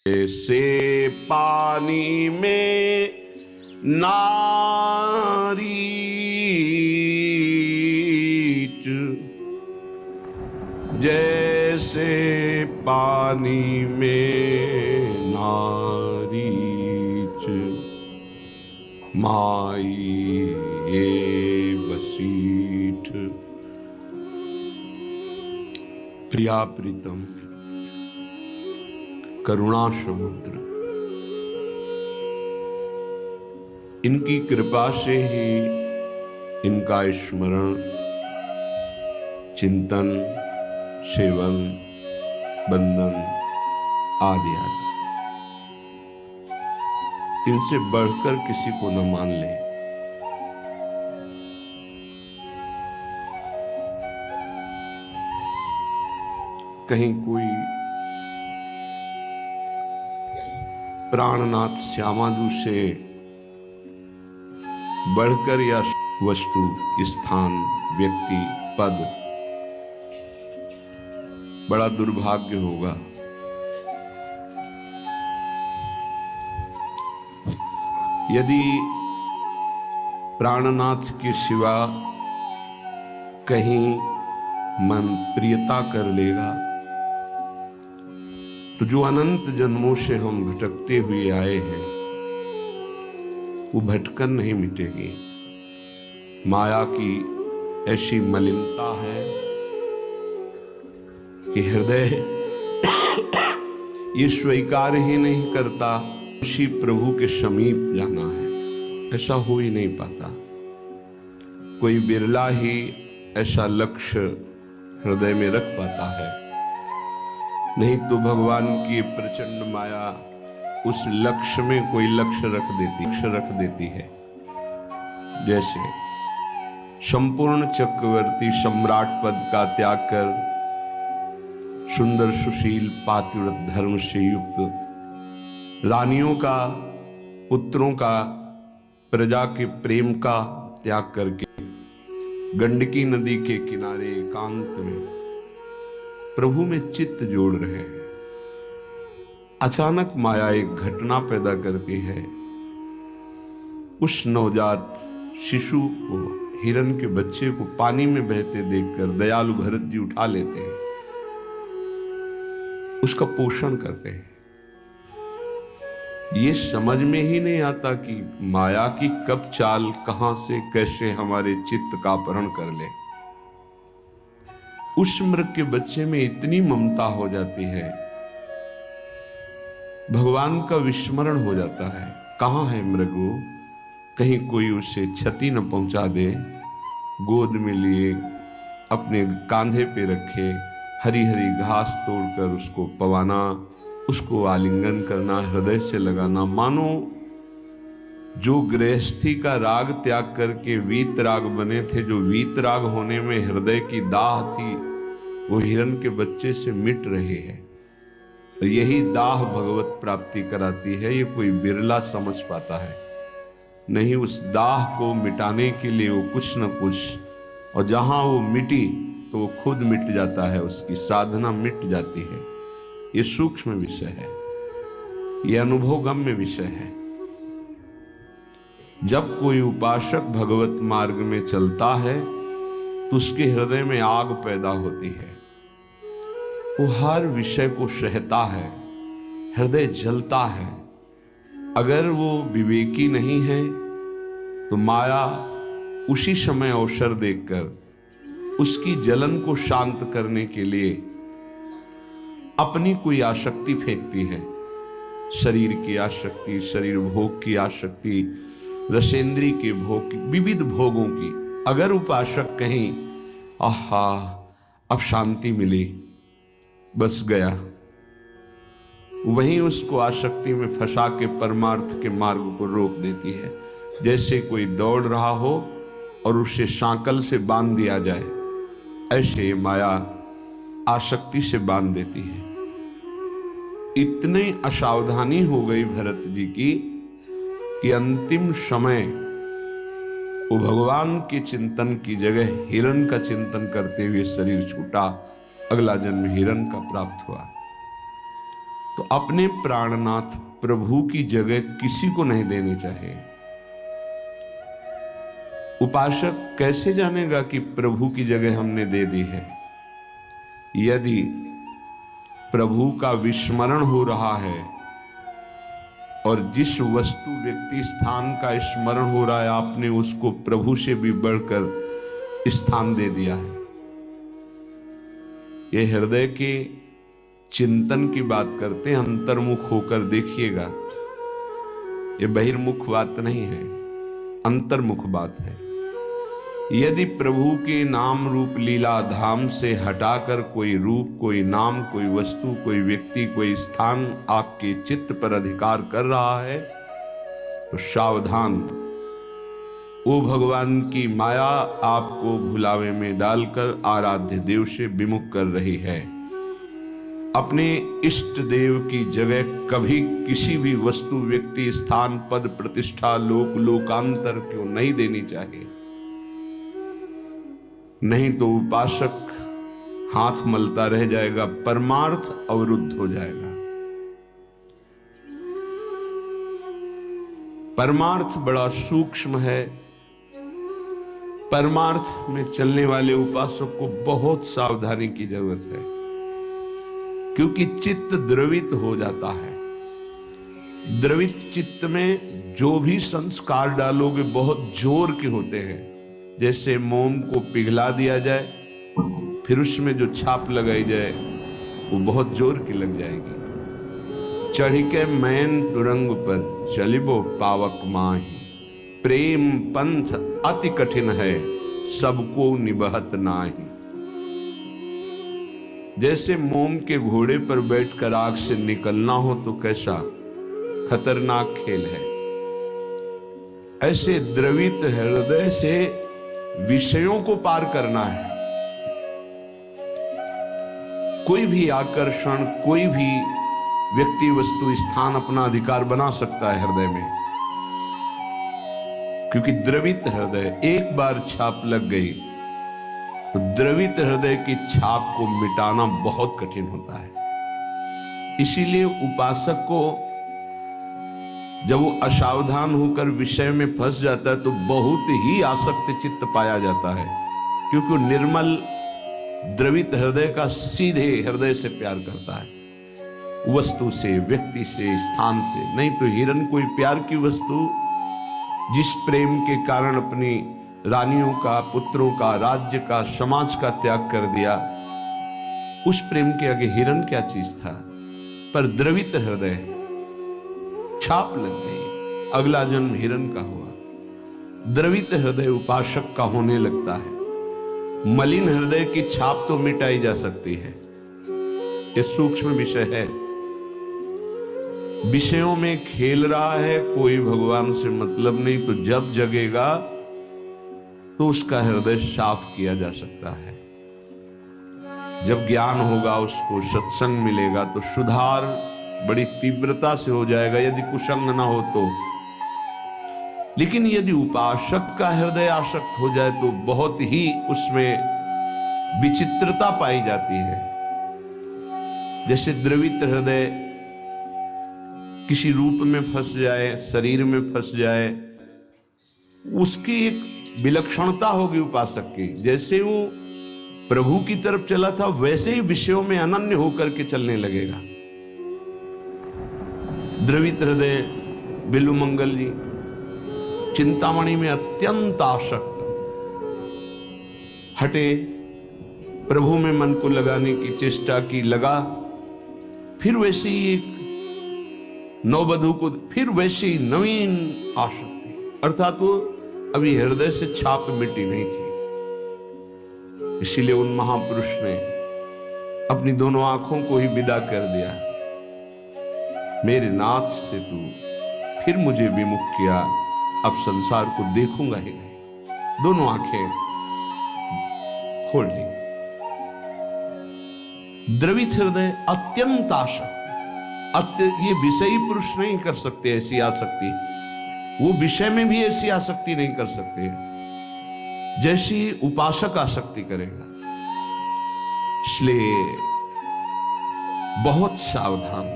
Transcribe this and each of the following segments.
जैसे पानी में नारीच, जैसे पानी में नारीच, माई ये बसीठ। प्रिया प्रीतम करुणा समुद्र, इनकी कृपा से ही इनका स्मरण, चिंतन, सेवन, बंधन आदि आदि, इनसे बढ़कर किसी को न मान ले। कहीं कोई प्राणनाथ श्यामालू से बढ़कर या वस्तु, स्थान, व्यक्ति, पद बड़ा दुर्भाग्य होगा। यदि प्राणनाथ के सिवा कहीं मन प्रियता कर लेगा तो जो अनंत जन्मों से हम भटकते हुए आए हैं वो भटकन नहीं मिटेगी। माया की ऐसी मलिनता है कि हृदय ये स्वीकार ही नहीं करता उसी प्रभु के समीप जाना है। ऐसा हो ही नहीं पाता। कोई बिरला ही ऐसा लक्ष्य हृदय में रख पाता है, नहीं तो भगवान की प्रचंड माया उस लक्ष्य में कोई लक्ष्य रख देती है। जैसे संपूर्ण चक्रवर्ती सम्राट पद का त्याग कर सुंदर सुशील पातिव्रत धर्म से युक्त रानियों का, पुत्रों का, प्रजा के प्रेम का त्याग करके गंडकी नदी के किनारे एकांत में प्रभु में चित्त जोड़ रहे हैं। अचानक माया एक घटना पैदा करती है। उस नवजात शिशु को, हिरण के बच्चे को पानी में बहते देखकर दयालु भरत जी उठा लेते हैं, उसका पोषण करते हैं। ये समझ में ही नहीं आता कि माया की कब चाल कहां से कैसे हमारे चित्त का अपहरण कर ले। उस मृग के बच्चे में इतनी ममता हो जाती है, भगवान का विस्मरण हो जाता है। कहां है मृग वो, कहीं कोई उसे क्षति न पहुंचा दे। गोद में लिए अपने कांधे पे रखे हरी हरी घास तोड़कर उसको पवाना, उसको आलिंगन करना, हृदय से लगाना, मानो जो गृहस्थी का राग त्याग करके वीत राग बने थे, जो वीत राग होने में हृदय की दाह थी, वो हिरण के बच्चे से मिट रहे हैं। यही दाह भगवत प्राप्ति कराती है। ये कोई बिरला समझ पाता है। नहीं, उस दाह को मिटाने के लिए वो कुछ न कुछ, और जहां वो मिटी तो वो खुद मिट जाता है, उसकी साधना मिट जाती है। ये सूक्ष्म विषय है, ये अनुभवगम्य विषय है। जब कोई उपासक भगवत मार्ग में चलता है तो उसके हृदय में आग पैदा होती है। वो हर विषय को सहता है, हृदय जलता है। अगर वो विवेकी नहीं है तो माया उसी समय अवसर देखकर उसकी जलन को शांत करने के लिए अपनी कोई आसक्ति फेंकती है। शरीर की आसक्ति, शरीर भोग की आसक्ति, रसेंद्री के भोग की, विविध भोगों की। अगर उपासक कहीं आहा अब शांति मिली, बस गया, वहीं उसको आसक्ति में फंसा के परमार्थ के मार्ग को रोक देती है। जैसे कोई दौड़ रहा हो और उसे सांकल से बांध दिया जाए, ऐसे माया आसक्ति से बांध देती है। इतनी असावधानी हो गई भरत जी की कि अंतिम समय वो भगवान के चिंतन की जगह हिरण का चिंतन करते हुए शरीर छूटा। अगला जन्म हिरण का प्राप्त हुआ। तो अपने प्राणनाथ प्रभु की जगह किसी को नहीं देनी चाहिए। उपासक कैसे जानेगा कि प्रभु की जगह हमने दे दी है? यदि प्रभु का विस्मरण हो रहा है और जिस वस्तु व्यक्ति स्थान का स्मरण हो रहा है, आपने उसको प्रभु से भी बढ़कर स्थान दे दिया है। ये हृदय के चिंतन की बात करते हैं, अंतर्मुख होकर देखिएगा। ये बहिर्मुख बात नहीं है, अंतर्मुख बात है। यदि प्रभु के नाम रूप लीला धाम से हटाकर कोई रूप, कोई नाम, कोई वस्तु, कोई व्यक्ति, कोई स्थान आपके चित्त पर अधिकार कर रहा है तो सावधान, वो भगवान की माया आपको भुलावे में डालकर आराध्य देव से विमुख कर रही है। अपने इष्ट देव की जगह कभी किसी भी वस्तु, व्यक्ति, स्थान, पद, प्रतिष्ठा, लोक, लोकांतर क्यों नहीं देनी चाहिए। नहीं तो उपासक हाथ मलता रह जाएगा, परमार्थ अवरुद्ध हो जाएगा। परमार्थ बड़ा सूक्ष्म है। परमार्थ में चलने वाले उपासक को बहुत सावधानी की जरूरत है, क्योंकि चित्त द्रवित हो जाता है। द्रवित चित्त में जो भी संस्कार डालोगे बहुत जोर के होते हैं। जैसे मोम को पिघला दिया जाए, फिर उसमें जो छाप लगाई जाए वो बहुत जोर की लग जाएगी। चढ़ के मैन तुरंग पर चलिबो पावक माही, प्रेम पंथ अति कठिन है सबको निबहत नाही। जैसे मोम के घोड़े पर बैठकर आग से निकलना हो तो कैसा खतरनाक खेल है, ऐसे द्रवित हृदय से विषयों को पार करना है। कोई भी आकर्षण, कोई भी व्यक्ति, वस्तु, स्थान अपना अधिकार बना सकता है हृदय में, क्योंकि द्रवित हृदय एक बार छाप लग गई तो द्रवित हृदय की छाप को मिटाना बहुत कठिन होता है। इसीलिए उपासक को जब वो असावधान होकर विषय में फंस जाता है तो बहुत ही आसक्त चित्त पाया जाता है, क्योंकि वो निर्मल द्रवित हृदय का सीधे हृदय से प्यार करता है, वस्तु से, व्यक्ति से, स्थान से। नहीं तो हिरन कोई प्यार की वस्तु जिस प्रेम के कारण अपनी रानियों का, पुत्रों का, राज्य का, समाज का त्याग कर दिया, उस प्रेम के आगे हिरन क्या चीज था। पर द्रवित हृदय, छाप लग गई, अगला जन्म हिरन का हुआ। द्रवित हृदय उपासक का होने लगता है। मलिन हृदय की छाप तो मिटाई जा सकती है, यह सूक्ष्म विषय है। विषयों में खेल रहा है, कोई भगवान से मतलब नहीं, तो जब जगेगा तो उसका हृदय साफ किया जा सकता है। जब ज्ञान होगा, उसको सत्संग मिलेगा तो सुधार बड़ी तीव्रता से हो जाएगा, यदि कुसंग ना हो तो। लेकिन यदि उपासक का हृदय आसक्त हो जाए तो बहुत ही उसमें विचित्रता पाई जाती है। जैसे द्रवित हृदय किसी रूप में फंस जाए, शरीर में फंस जाए, उसकी एक विलक्षणता होगी उपासक की। जैसे वो प्रभु की तरफ चला था वैसे ही विषयों में अनन्य होकर के चलने लगेगा। द्रवित हृदय बिल्वमंगल जी चिंतामणि में अत्यंत आसक्त, हटे, प्रभु में मन को लगाने की चेष्टा की, लगा, फिर वैसे ही एक नववधू को, फिर वैसे ही नवीन आसक्ति, अर्थात वो अभी हृदय से छाप मिटी नहीं थी। इसीलिए उन महापुरुष ने अपनी दोनों आंखों को ही विदा कर दिया। मेरे नाथ से तू फिर मुझे विमुख किया, अब संसार को देखूंगा ही नहीं। दोनों आंखें खोल ली। द्रवित हृदय अत्यंत आसक्त, ये विषयी पुरुष नहीं कर सकते ऐसी आसक्ति, वो विषय में भी ऐसी आसक्ति नहीं कर सकते जैसी उपासक आसक्ति करेगा। इसलिए बहुत सावधान,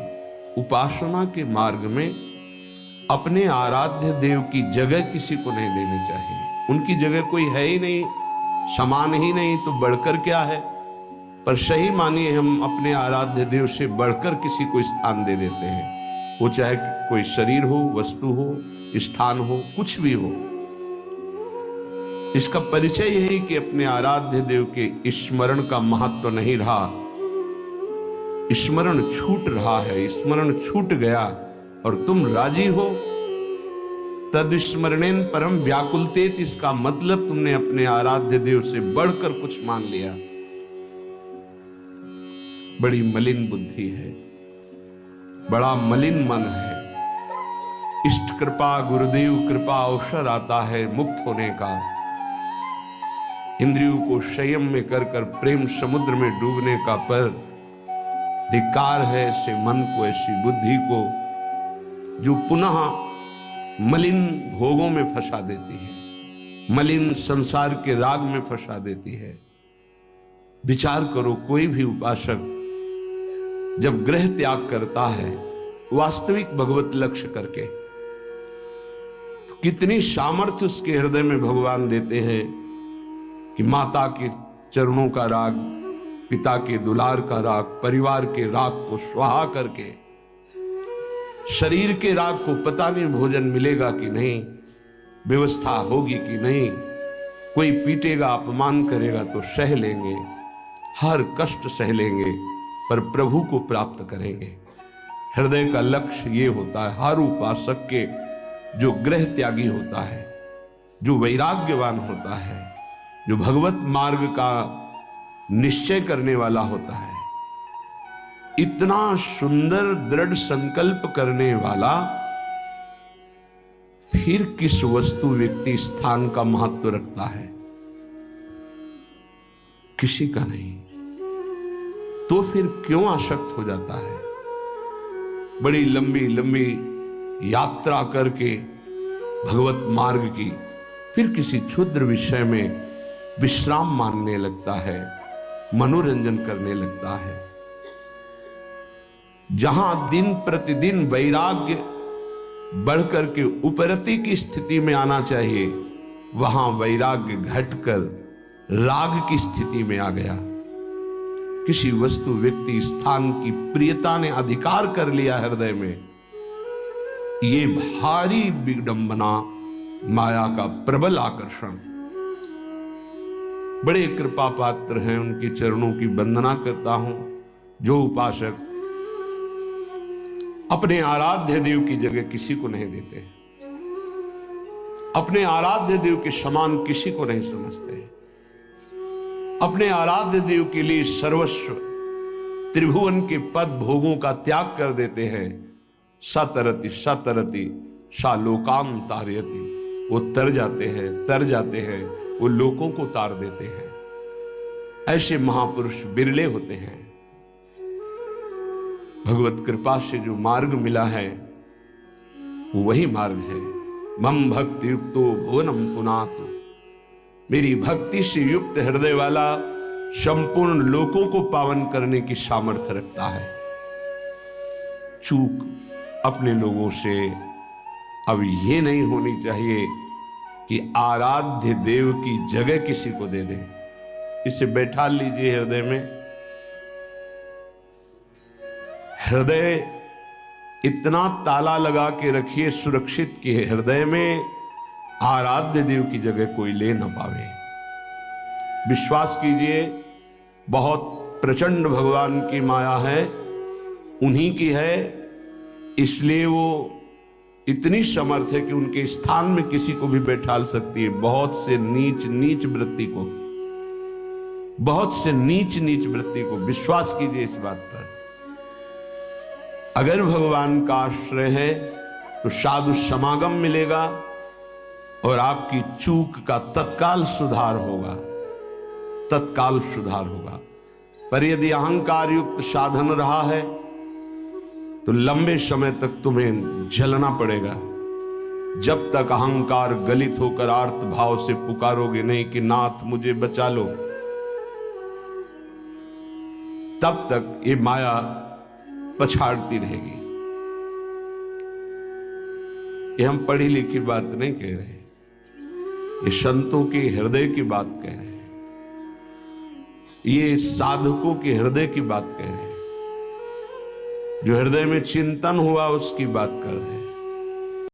उपासना के मार्ग में अपने आराध्य देव की जगह किसी को नहीं देनी चाहिए। उनकी जगह कोई है ही नहीं, समान ही नहीं, तो बढ़कर क्या है। पर सही मानिए हम अपने आराध्य देव से बढ़कर किसी को स्थान दे देते हैं, वो चाहे कोई शरीर हो, वस्तु हो, स्थान हो, कुछ भी हो। इसका परिचय यही कि अपने आराध्य देव के स्मरण का महत्व नहीं रहा, स्मरण छूट रहा है, स्मरण छूट गया और तुम राजी हो। तद स्मरणेन परम व्याकुलतेत, इसका मतलब तुमने अपने आराध्य देव से बढ़कर कुछ मान लिया। बड़ी मलिन बुद्धि है, बड़ा मलिन मन है। इष्ट कृपा, गुरुदेव कृपा अवसर आता है मुक्त होने का। इंद्रियों को संयम में कर कर प्रेम समुद्र में डूबने का, पर धिक्कार है ऐसे मन को, ऐसी बुद्धि को जो पुनः मलिन भोगों में फंसा देती है, मलिन संसार के राग में फंसा देती है। विचार करो, कोई भी उपासक जब ग्रह त्याग करता है वास्तविक भगवत लक्ष्य करके, तो कितनी सामर्थ्य उसके हृदय में भगवान देते हैं कि माता के चरणों का राग, पिता के दुलार का राग, परिवार के राग को स्वाहा करके, शरीर के राग को पता नहीं भोजन मिलेगा कि नहीं, व्यवस्था होगी कि नहीं, कोई पीटेगा, अपमान करेगा तो सह लेंगे, हर कष्ट सह लेंगे, पर प्रभु को प्राप्त करेंगे। हृदय का लक्ष्य ये होता है हर उपासक के, जो ग्रह त्यागी होता है, जो वैराग्यवान होता है, जो भगवत मार्ग का निश्चय करने वाला होता है, इतना सुंदर दृढ़ संकल्प करने वाला, फिर किस वस्तु, व्यक्ति, स्थान का महत्व रखता है? किसी का नहीं। तो फिर क्यों आसक्त हो जाता है? बड़ी लंबी लंबी यात्रा करके भगवत मार्ग की, फिर किसी क्षुद्र विषय में विश्राम मानने लगता है, मनोरंजन करने लगता है। जहां दिन प्रतिदिन वैराग्य बढ़कर के उपरति की स्थिति में आना चाहिए, वहां वैराग्य घटकर राग की स्थिति में आ गया। किसी वस्तु, व्यक्ति, स्थान की प्रियता ने अधिकार कर लिया हृदय में। ये भारी विडंबना, माया का प्रबल आकर्षण। बड़े कृपा पात्र हैं, उनके चरणों की वंदना करता हूं जो उपासक अपने आराध्य देव की जगह किसी को नहीं देते, अपने आराध्य देव के समान किसी को नहीं समझते, अपने आराध्य देव के लिए सर्वस्व त्रिभुवन के पद भोगों का त्याग कर देते हैं। सतरति सतरति सा लोकाम तारयति, वो तर जाते हैं, वो लोगों को तार देते हैं। ऐसे महापुरुष बिरले होते हैं। भगवत कृपा से जो मार्ग मिला है वो वही मार्ग है। मम भक्ति युक्तो भुवनम पुनात, मेरी भक्ति से युक्त हृदय वाला संपूर्ण लोकों को पावन करने की सामर्थ्य रखता है। चूक अपने लोगों से अब ये नहीं होनी चाहिए कि आराध्य देव की जगह किसी को दे दें। इसे बैठा लीजिए हृदय में। हृदय इतना ताला लगा के रखिए, सुरक्षित कि हृदय में आराध्य देव की जगह कोई ले ना पावे। विश्वास कीजिए, बहुत प्रचंड भगवान की माया है, उन्हीं की है, इसलिए वो इतनी समर्थ है कि उनके स्थान में किसी को भी बैठा सकती है। बहुत से नीच वृत्ति को, बहुत से नीच वृत्ति को, विश्वास कीजिए इस बात पर। अगर भगवान का आश्रय है तो साधु समागम मिलेगा और आपकी चूक का तत्काल सुधार होगा, तत्काल सुधार होगा। पर यदि अहंकार युक्त साधन रहा है तो लंबे समय तक तुम्हें जलना पड़ेगा। जब तक अहंकार गलित होकर आर्त भाव से पुकारोगे नहीं कि नाथ मुझे बचा लो, तब तक ये माया पछाड़ती रहेगी। ये हम पढ़ी लिखी बात नहीं कह रहे, ये संतों के हृदय की बात कह रहे हैं, ये साधकों के हृदय की बात कह रहे हैं, जो हृदय में चिंतन हुआ उसकी बात कर रहे हैं।